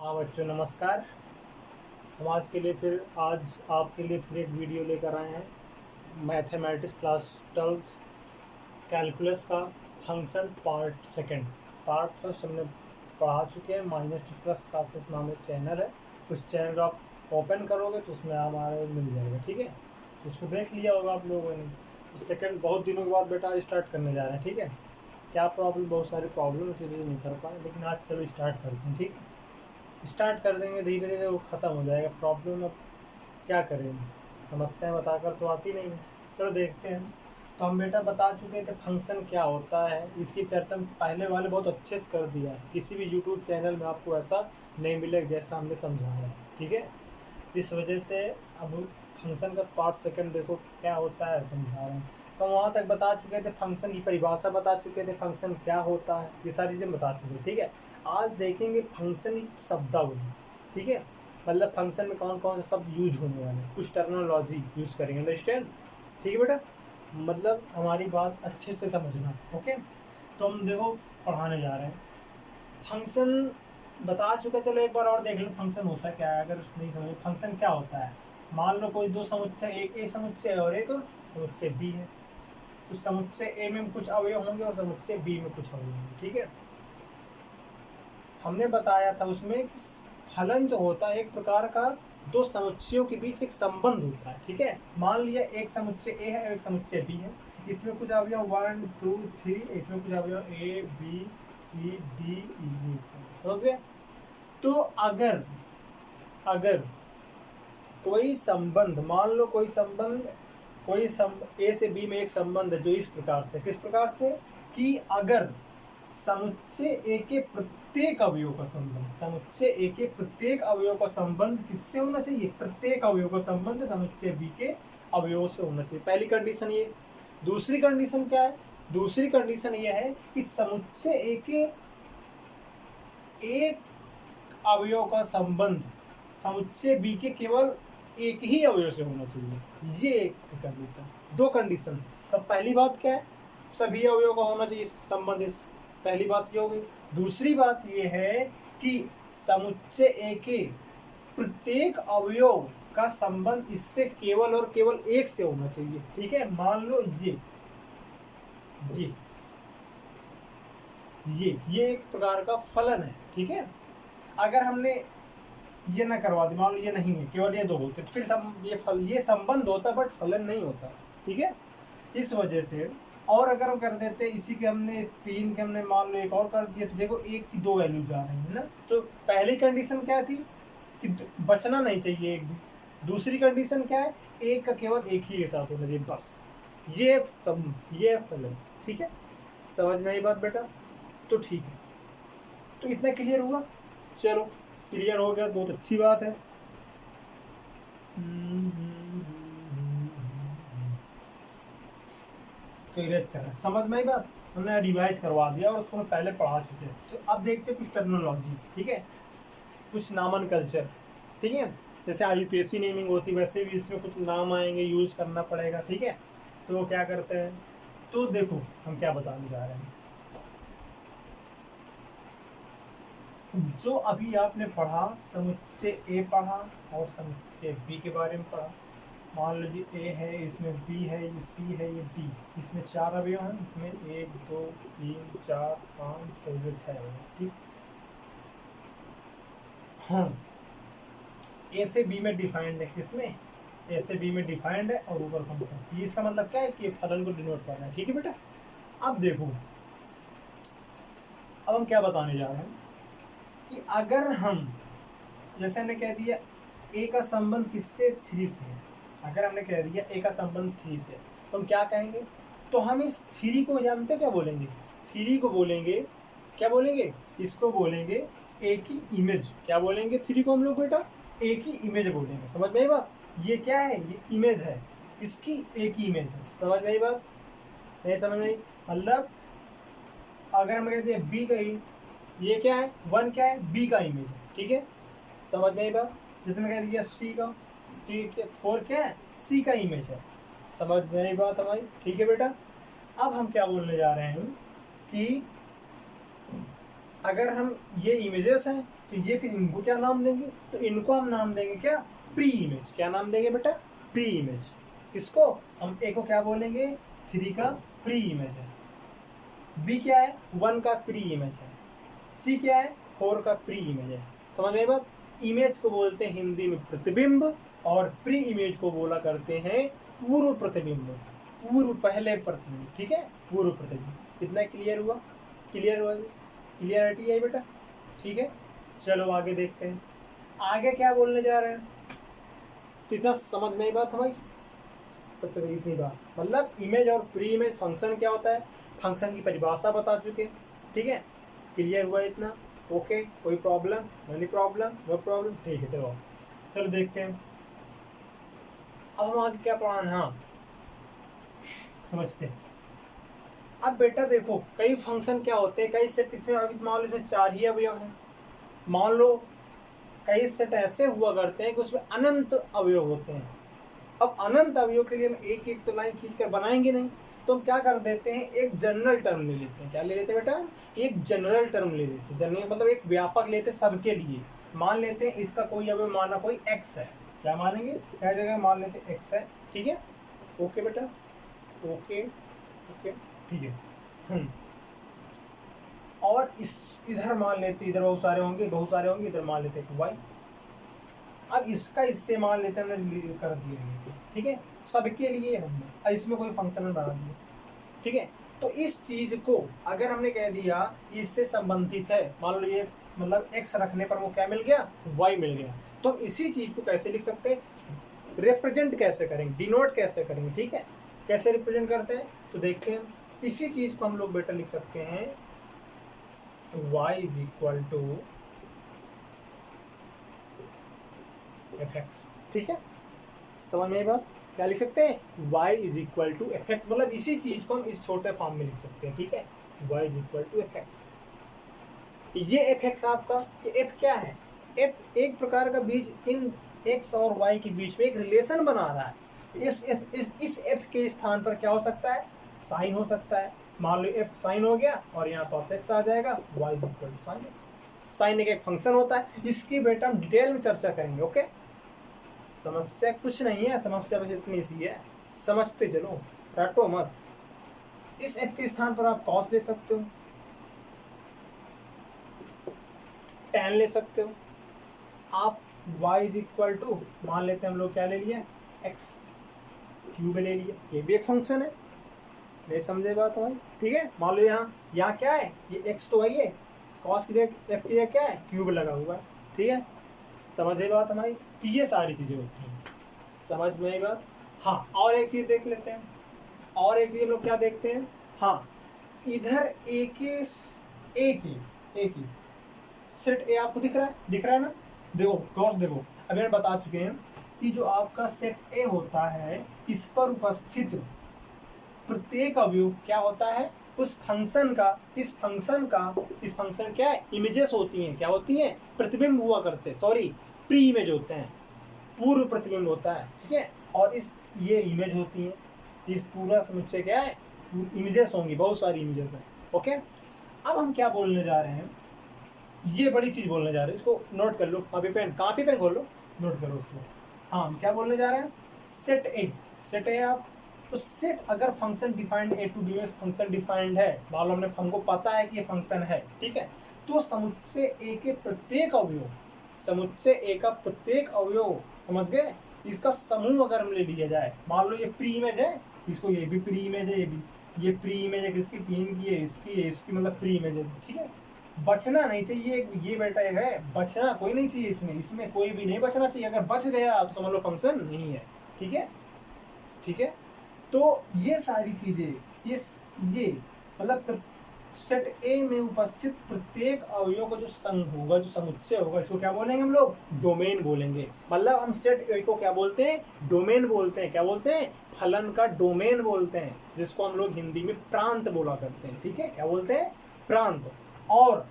हाँ बच्चों नमस्कार। हम आज आपके लिए फिर एक वीडियो लेकर आए हैं। मैथमेटिक्स क्लास 12 कैलकुलस का function part second. Part first हमने पढ़ा चुके हैं। माइनस टू प्लस क्लासेस नाम एक चैनल है। उस चैनल आप ओपन करोगे तो उसमें हमारे मिल जाएगा, ठीक है। तो उसको देख लिया होगा आप लोगों ने। तो सेकंड बहुत दिनों के बाद बेटा स्टार्ट करने जा रहे हैं, ठीक है। क्या प्रॉब्लम, बहुत सारी प्रॉब्लम इसी वजह नहीं कर पाए, लेकिन आज चलो स्टार्ट करते हैं, ठीक है। स्टार्ट कर देंगे, धीरे धीरे वो ख़त्म हो जाएगा प्रॉब्लम। अब क्या करें, समस्याएं बताकर तो आती नहीं है। चलो देखते हैं। तो हम बेटा बता चुके थे फंक्शन क्या होता है। इसकी चर्चा पहले वाले बहुत अच्छे से कर दिया है। किसी भी यूट्यूब चैनल में आपको ऐसा नहीं मिलेगा जैसा हमने समझाया है, ठीक है। इस वजह से अब फंक्शन का पार्ट सेकंड देखो क्या होता है, समझा रहे हैं। तो वहाँ तक बता चुके थे, फंक्शन की परिभाषा बता चुके थे, फंक्शन क्या होता है, ये सारी चीज़ें बता चुके, ठीक है। आज देखेंगे फंक्शन की शब्दावली, ठीक है। मतलब फंक्शन में कौन कौन से शब्द यूज होने वाले हैं, कुछ टर्मिनोलॉजी यूज करेंगे, अंडरस्टैंड, ठीक है बेटा। मतलब हमारी बात अच्छे से समझना, ओके। तो हम देखो पढ़ाने जा रहे हैं फंक्शन। बता चुका, चलो एक बार और देख लो फंक्शन होता क्या है। अगर नहीं समझे फंक्शन क्या होता है, मान लो कोई दो समुच्चय, एक ए समुच्चय और एक समुच्चय बी है। तो समुच्चय ए में कुछ अवयव होंगे और समुच्चय बी में कुछ अवयव होंगे, ठीक है। हमने बताया था उसमें कि फलन जो होता है एक प्रकार का दो समुच्चयों के बीच एक संबंध होता है, ठीक है। मान लिया एक समुच्चय ए है और एक समुच्चय बी है। इसमें कुछ अवयव 1 2 3, इसमें कुछ अवयव A B C D E, समझ गए। तो अगर अगर कोई संबंध, मान लो कोई संबंध, ए से बी में एक संबंध है जो इस प्रकार से, किस प्रकार से, कि अगर समुच्चय ए के प्रत्येक अवयव का संबंध, समुच्चय ए के प्रत्येक अवयव का संबंध किससे होना चाहिए, प्रत्येक अवयव का संबंध समुच्चय बी के अवयव से होना चाहिए। पहली कंडीशन ये। दूसरी कंडीशन क्या है, दूसरी कंडीशन ये है कि समुच्चय ए के एक अवयव का संबंध समुच्चय बी के केवल एक ही अवयव से होना चाहिए। ये एक कंडीशन, दो कंडीशन। सब पहली बात क्या है, सभी अवयव का होना चाहिए संबंध, पहली बात ये होगी। दूसरी बात ये है कि समुच्चय ए के प्रत्येक अवयव का संबंध इससे केवल और केवल एक से होना चाहिए, ठीक है। मान लो ये एक प्रकार का फलन है, ठीक है। अगर हमने ये ना करवा दी, मान लो ये नहीं है, केवल ये दो होते, तो फिर ये संबंध होता बट फलन नहीं होता, ठीक है। इस वजह से, और अगर हम कर देते इसी के हमने तीन के हमने मान लो एक और कर दिया, तो देखो एक की दो वैल्यू जा रही है ना। तो पहली कंडीशन क्या थी कि बचना नहीं चाहिए एक भी। दूसरी कंडीशन क्या है, एक का केवल एक ही के साथ होना चाहिए, बस। ये फलन, ठीक है। समझ में आई बात बेटा, तो ठीक है। तो इतना क्लियर हुआ, चलो क्लियर हो गया, बहुत अच्छी बात है। समझ में आई बात, हमने रिवाइज करवा दिया और उसको पहले पढ़ा चुके हैं। तो अब देखते हैं कुछ टर्मिनोलॉजी, ठीक है, कुछ नामन कल्चर, ठीक है। जैसे आईयूपीएससी नेमिंग होती है वैसे भी इसमें कुछ नाम आएंगे, यूज करना पड़ेगा, ठीक है। तो क्या करते हैं, तो देखो हम क्या बताने जा रहे हैं। जो अभी आपने पढ़ा, समुच्चय ए पढ़ा और समुच्चय बी के बारे में पढ़ा। मान लीजिए ए है, इसमें बी है, ये सी है, ये डी। इसमें चार अवयव हैं, इसमें 1 2 3 4 5 6 6 अवयव, ठीक। हाँ, ए से बी में डिफाइंड है, किसमें, ए से बी में डिफाइंड है और ऊपर फंक्शन। इसका मतलब क्या है कि फलन को डिनोट करना है, ठीक है बेटा। अब देखो, अब हम क्या बताने जा रहे हैं कि अगर हम, जैसे हमने कह दिया ए का संबंध किससे, 3 से है। अगर हमने कह दिया ए का संबंध 3 से, तो हम क्या कहेंगे, तो हम इस 3 को जानते क्या बोलेंगे, 3 को बोलेंगे, क्या बोलेंगे, इसको बोलेंगे ए की इमेज। क्या बोलेंगे 3 को हम लोग बेटा, ए की इमेज बोलेंगे। समझ में आई बात, ये क्या है, ये इमेज है, इसकी ए की इमेज है। समझ में आई बात, नहीं समझ में आई, मतलब अगर हम कहते हैं बी का, ये क्या है, 1 क्या है, बी का इमेज है, ठीक है। समझ में आई बात, जैसे मैं कह दिया सी का, ठीक है, 4 क्या है, सी का इमेज है। समझ में आई बात हमारी, ठीक है बेटा। अब हम क्या बोलने जा रहे हैं कि अगर हम, ये इमेजेस हैं, तो ये फिर इनको क्या नाम देंगे, तो इनको हम नाम देंगे क्या, प्री इमेज। क्या नाम देंगे बेटा, प्री इमेज। किसको, हम ए को क्या बोलेंगे, 3 का प्री इमेज है, बी क्या है, 1 का प्री इमेज है, सी क्या है, 4 का प्री इमेज है। समझ में बात। इमेज को बोलते हैं हिंदी में प्रतिबिंब, और प्री इमेज को बोला करते हैं पूर्व प्रतिबिंब, पूर्व पहले प्रतिबिंब। ठीक है, पूर्व प्रतिबिंब। इतना क्लियर हुआ, क्लियर हुआ, क्लियरिटी है बेटा। ठीक है, चलो आगे देखते हैं, आगे क्या बोलने जा रहे हैं। तो इतना समझ में बात हमारी, सबसे इतनी बात, मतलब इमेज और प्री इमेज फंक्शन क्या होता है, फंक्शन की परिभाषा बता चुके। ठीक है, क्लियर हुआ इतना, ओके, कोई problem, no problem, no problem. ठीक है, चलो चलो देखते हैं अब हम आगे क्या पढ़ाना। हाँ, समझते हैं। अब बेटा देखो, कई फंक्शन क्या होते हैं, कई सेट, इसमें अभी मान लो इसमें 4 ही अवयव हैं, मान लो कई सेट ऐसे हुआ करते हैं कि उसमें अनंत अवयव होते हैं। अब अनंत अवयव के लिए हम एक एक तो लाइन खींचकर बनाएंगे नहीं, तो हम क्या कर देते हैं, एक जनरल टर्म ले लेते हैं। क्या ले लेते हैं बेटा, एक जनरल टर्म ले लेते हैं। जनरल मतलब एक व्यापक लेते हैं सबके लिए। मान लेते हैं इसका कोई अवयव, माना कोई एक्स है, क्या मानेंगे, क्या जगह मान लेते हैं एक्स है। ठीक है, ओके बेटा, ओके ओके, ठीक है। और इस इधर मान लेते, इधर बहुत सारे होंगे, बहुत सारे होंगे, इधर मान लेते हैं वाई। अब इसका इससे मान लेते हैं, हमने कर दिए। ठीक है, सबके लिए हमने इसमें कोई फंक्शन बना दिया। ठीक है, तो इस चीज को अगर हमने कह दिया इससे संबंधित है, मान लो ये मतलब एक्स रखने पर वो क्या मिल गया, वाई मिल गया, तो इसी चीज को कैसे लिख सकते हैं, रिप्रेजेंट कैसे करेंगे, डिनोट कैसे करेंगे। ठीक है, कैसे रिप्रेजेंट करते हैं, तो देखते हैं। इसी चीज को हम लोग बेटा लिख सकते हैं y is equal to F X. ठीक है, समझ में बात, क्या लिख सकते हैं, y is equal to F X, मतलब इसी चीज को हम इस छोटे फॉर्म में लिख सकते हैं। ठीक है, y is equal to F X. ये एफ एक्स आपका, ये एफ क्या है, एफ एक प्रकार का बीच इन एक्स और वाई के बीच में एक रिलेशन बना रहा है। इस एफ के स्थान पर क्या हो सकता है, साइन हो सकता है। मान लो एफ साइन हो गया और यहाँ पास एक्स आ जाएगा, Y equal to sine X. Sine एक फंक्शन होता है, इसकी बेटा हम डिटेल में चर्चा करेंगे। ओके, समस्या कुछ नहीं है, समस्या बस इतनी सी है, समझते चलो, रटो मत। इस एफ के स्थान पर आप कॉस ले सकते हो, tan ले सकते हो, आप y इज इक्वल टू मान लेते हैं हम लोग क्या ले लिया, x क्यूब ले लिया, ये भी एक फंक्शन है। नहीं समझे बात हमारी। ठीक है, मान लो यहाँ क्या है, ये x तो है, cos की जगह f की जगह क्या है, क्यूब लगा हुआ है। ठीक है, समझे बात हमारी। ये सारी चीजें होती हैं, समझ में आई बात। हाँ, और एक चीज देख लेते हैं, और एक चीज हम लोग क्या देखते हैं। हाँ, इधर एक ही सेट ए आपको दिख रहा है ना, देखो क्रॉस देखो, अभी मैं बता चुके हैं कि जो आपका सेट ए होता है, इस पर उपस्थित प्रत्येक अवयव क्या होता है, उस फंक्शन का, इस फंक्शन क्या है, इमेजेस होती हैं। क्या होती हैं, प्रतिबिंब हुआ करते हैं, सॉरी प्री इमेज होते हैं, पूर्व प्रतिबिंब होता है। ठीक है, और इस ये इमेज होती हैं, इस पूरा समुच्चय क्या है, इमेजेस होंगी, बहुत सारी इमेजेस हैं। ओके, अब हम क्या बोलने जा रहे हैं, ये बड़ी चीज बोलने जा रहे हैं, इसको नोट कर लो, कॉपी पेन खोल लो, नोट करो उसको। हाँ, हम क्या बोलने जा रहे हैं, सेट ए आप, तो सेट अगर function defined A to B में फंक्शन डिफाइंड है, मान लो हमको पता है कि ये फंक्शन है। ठीक है, तो समुच्चय ए के प्रत्येक अवयव, समुच्चय ए का प्रत्येक अवयव, समझ गए, इसका समूह अगर हम ले लिया जाए, मान लो ये प्री इमेज है, इसको ये भी प्री इमेज है, ये प्री इमेज है, किसकी, 3 की है, इसकी मतलब प्री इमेज है। ठीक है, बचना नहीं चाहिए, ये बेटा एक है, बचना कोई नहीं चाहिए, इसमें कोई भी नहीं बचना चाहिए। अगर बच गया तो समझ लो फंक्शन नहीं है। ठीक है, ठीक है, तो ये सारी चीजें, ये मतलब सेट ए में उपस्थित प्रत्येक अवयव का जो संघ होगा, जो समुच्चय होगा, इसको क्या बोलेंगे हम लोग, डोमेन बोलेंगे। मतलब हम सेट ए को क्या बोलते हैं, डोमेन बोलते हैं। क्या बोलते हैं, फलन का डोमेन बोलते हैं, जिसको हम लोग हिंदी में प्रांत बोला करते हैं। ठीक है, क्या बोलते हैं, प्रांत। और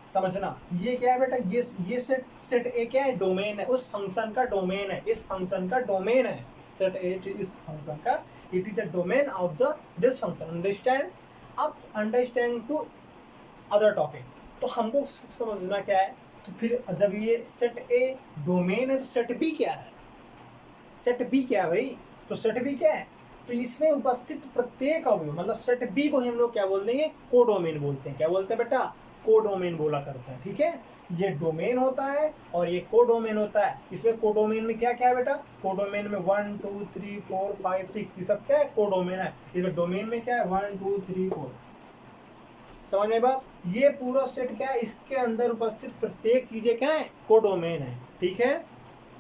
समझना, ये क्या है बेटा, ये सेट ए क्या है, डोमेन है, उस फंक्शन का डोमेन है, इस फंक्शन का डोमेन है। सेट ए इस फंक्शन का, it is the domain of this function. Understand, अब अंडरस्टैंड टू अदर टॉपिक। तो हमको समझना क्या है, तो फिर जब ये सेट ए डोमेन है तो सेट बी क्या है, सेट बी क्या है भाई, तो सेट बी क्या है, तो इसमें उपस्थित प्रत्येक अवयव, मतलब सेट बी को हम लोग क्या बोल देंगे, कोडोमेन बोलते हैं। क्या बोलते हैं बेटा, कोडोमेन बोला करते हैं। ठीक है, ये डोमेन होता है और ये कोडोमेन होता है। इसमें कोडोमेन में क्या क्या है बेटा, कोडोमेन में 1 2 3 4 5 6 ये सब क्या है, कोडोमेन है। इसमें डोमेन में क्या है 1 2 3 4। समझ में बात, ये पूरा सेट क्या है, इसके अंदर उपस्थित प्रत्येक चीजें क्या है, कोडोमेन है। ठीक है,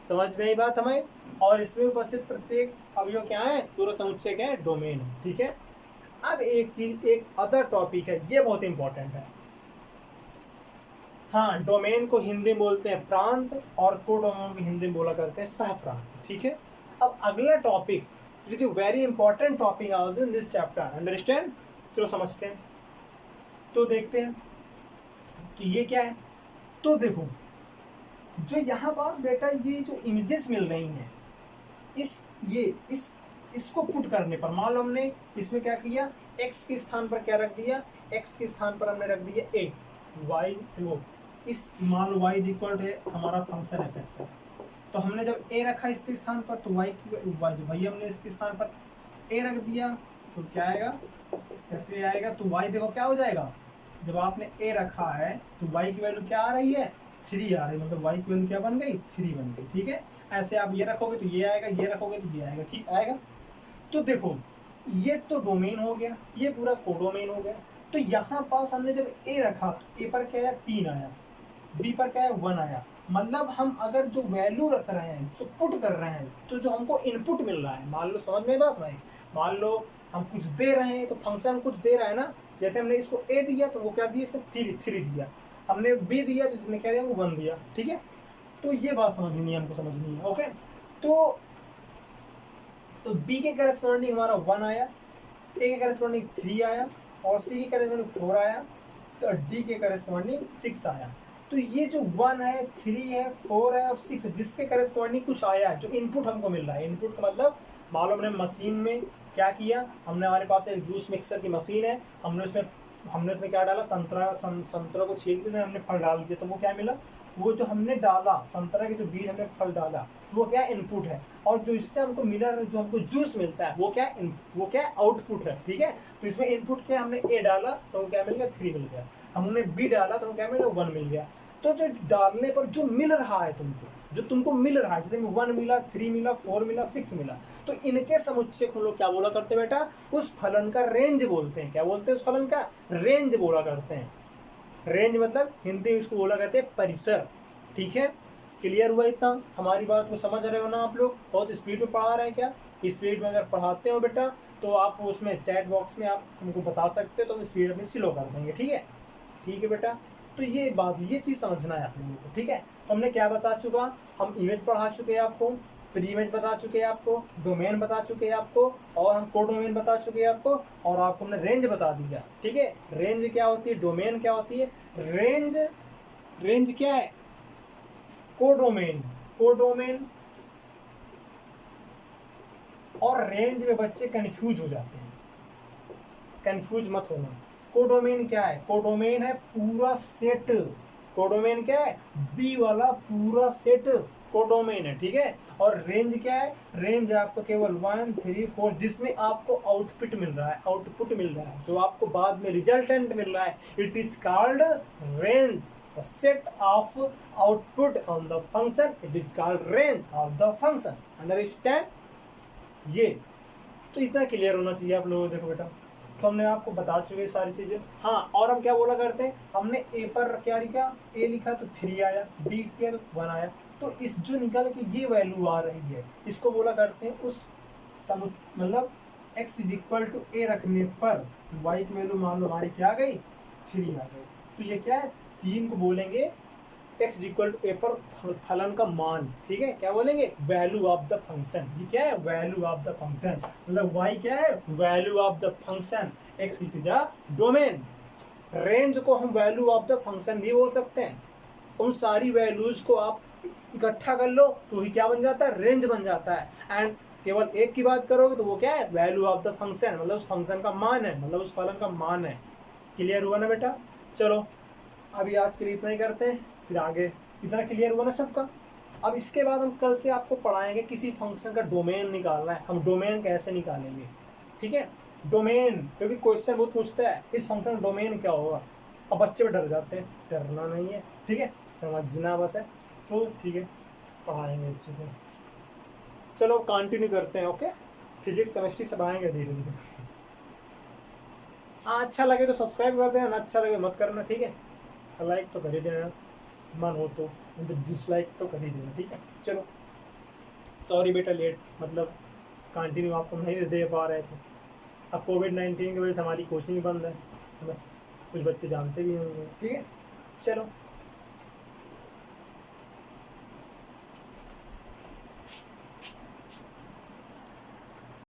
समझ में आई बात हमें। और इसमें उपस्थित प्रत्येक अवयव क्या है, पूरा समुच्चय क्या है, डोमेन है। ठीक है, अब एक चीज, एक अदर टॉपिक है, ये बहुत इंपॉर्टेंट है। हाँ, डोमेन को हिंदी में बोलते हैं प्रांत और कोडोमेन को हिंदी में बोला करते हैं सह प्रांत। ठीक है, अब अगला topic, it is a very important topic also in this chapter, understand. चलो समझते हैं, तो देखते हैं तो ये क्या है। तो देखो, जो यहाँ पास बेटा ये जो इमेजेस मिल रही हैं, इसको पुट करने पर, मान लो हमने इसमें क्या किया, x के स्थान पर क्या रख दिया, x के स्थान पर हमने रख दिया a, y वो इस मान लो y इक्वल है हमारा फंक्शन f है। तो हमने जब a रखा इसके स्थान पर, तो y हमने इसके स्थान पर a रख दिया, तो क्या आएगा, f आएगा। तो y देखो क्या हो जाएगा, जब आपने a रखा है तो y की वैल्यू क्या आ रही है, 3 आ रही है, मतलब y की वैल्यू क्या बन गई, 3 बन गई। ठीक है, ऐसे आप ये रखोगे तो ये आएगा, ये रखोगे तो ये आएगा। ठीक आएगा। तो देखो, ये तो डोमेन हो गया, ये पूरा कोडोमेन हो गया। तो यहाँ पास हमने जब a रखा, a पर क्या आया, 3 आया, b पर क्या है, 1 आया। मतलब हम अगर जो वैल्यू रख रहे हैं, जो पुट कर रहे हैं, तो जो हमको इनपुट मिल रहा है, मान लो समझ में बात भाई, मान लो हम कुछ दे रहे हैं, तो फंक्शन कुछ दे रहा है ना। जैसे हमने इसको a दिया तो वो क्या दिया, इसने 3 दिया। हमने b दिया तो इसने क्या दिया, वो 1 दिया। ठीक है, तो ये बात समझनी है, हमको समझनी है। ओके, तो b के करस्पॉन्डिंग हमारा 1 आया, a के करस्पॉन्डिंग 3 आया, और c के करस्पॉन्डिंग 4 आया, तो d के करस्पॉन्डिंग 6 आया। तो ये जो 1 है, 3 है, 4 है और 6 है, जिसके करस्पॉन्डिंग कुछ आया है, जो इनपुट हमको मिल रहा है। इनपुट का मतलब मालूम, हमने मशीन में क्या किया, हमने हमारे पास एक जूस मिक्सर की मशीन है, हमने उसमें क्या डाला, संतरा को छील के हमने फल डाल दिया, तो वो क्या मिला, वो जो हमने डाला संतरा के जो बीज हमने फल डाला, वो क्या इनपुट है। और जो इससे हमको मिला, जो हमको जूस मिलता है, वो क्या आउटपुट है। ठीक है, तो इसमें इनपुट क्या, हमने a डाला तो क्या मिल गया, 3 मिल गया, हमने b डाला तो क्या मिला, 1 मिल गया। तो जो डालने पर जो मिल रहा है तुमको, जो तुमको मिल रहा है, जैसे 1 मिला, 3 मिला, 4 मिला, 6 मिला, तो इनके समुच्चय को हम लोग क्या बोला करते हैं बेटा, उस फलन का रेंज बोलते हैं। क्या बोलते हैं, उस फलन का रेंज बोला करते हैं। रेंज मतलब हिंदी में इसको बोला करते हैं परिसर। ठीक है, क्लियर हुआ इतना, हमारी बात को समझ रहे हो ना आप लोग। बहुत स्पीड में पढ़ा रहे हैं क्या, स्पीड में अगर पढ़ाते हो बेटा तो आप उसमें चैट बॉक्स में आप हमको बता सकते हो, तो हम स्पीड में स्लो कर देंगे। ठीक है, ठीक है बेटा। तो ये बात, ये चीज़ समझना है आप लोगों को। ठीक है, हमने क्या बता चुका, हम इमेज पढ़ा चुके हैं आपको, प्री इमेज बता चुके हैं आपको, डोमेन बता चुके हैं आपको, और हम कोडोमेन बता चुके हैं आपको, और आपको हमने रेंज बता दिया। ठीक है, रेंज क्या होती है, डोमेन क्या होती है, रेंज क्या है, कोडोमेन और रेंज में बच्चे कंफ्यूज हो जाते हैं, कंफ्यूज मत होना। कोडोमेन क्या है, कोडोमेन है पूरा सेट, कोडोमेन क्या है, बी वाला पूरा सेट कोडोमेन है। ठीक है, और रेंज क्या है, रेंज आपको केवल 1 3 4, जिसमें आपको आउटपुट मिल रहा है, जो आपको बाद में रिजल्टेंट मिल रहा है, it is called range. Set of output on the function, it is called range of the function. Understand, ये तो इतना क्लियर होना चाहिए आप लोगों को। देखो बेटा, तो हमने आपको बता चुके सारी चीज़ें। हाँ, और हम क्या बोला करते हैं, हमने ए पर क्या लिखा, ए लिखा तो 3 आया, बी किया तो 1 आया। तो इस जो निकल के ये वैल्यू आ रही है, इसको बोला करते हैं उस मतलब x = a रखने पर y की वैल्यू मान लो हमारी क्या आ गई, 3 आ गई। तो ये क्या है, 3 को बोलेंगे x = a पर फलन का मान। ठीक है, क्या बोलेंगे, वैल्यू ऑफ द फंक्शन। ये क्या है, वैल्यू ऑफ द फंक्शन, मतलब y क्या है, value of the function, x is the domain. Range को हम वैल्यू ऑफ द फंक्शन भी बोल सकते हैं। उन सारी वैल्यूज को आप इकट्ठा कर लो तो ही क्या बन जाता है, रेंज बन जाता है। एंड केवल एक की बात करोगे तो वो क्या है, वैल्यू ऑफ द फंक्शन, मतलब उस फंक्शन का मान है, मतलब उस फलन का मान है। क्लियर हुआ ना बेटा। चलो अभी आज के लिए इतना ही करते हैं, फिर आगे इतना क्लियर हुआ ना सबका। अब इसके बाद हम कल से आपको पढ़ाएंगे किसी फंक्शन का डोमेन निकालना है, हम डोमेन कैसे निकालेंगे, ठीक है। डोमेन, क्योंकि क्वेश्चन बहुत पूछता है इस फंक्शन का डोमेन क्या होगा। अब बच्चे भी डर जाते हैं, डरना नहीं है, ठीक है, समझना बस है। तो ठीक है, पढ़ाएंगे अच्छे से। चलो कंटिन्यू करते हैं, ओके। फिजिक्स केमिस्ट्री सब आएंगे धीरे धीरे। हाँ अच्छा लगे तो सब्सक्राइब कर देना, ना अच्छा लगे मत करना, ठीक है। लाइक तो कर ही देना मन हो तो, डिसलाइक तो कर ही देना, ठीक है। चलो सॉरी बेटा, लेट मतलब कंटिन्यू आपको नहीं दे पा रहे थे। अब कोविड-19 की वजह से हमारी कोचिंग बंद है, बस कुछ बच्चे जानते भी होंगे, ठीक है। चलो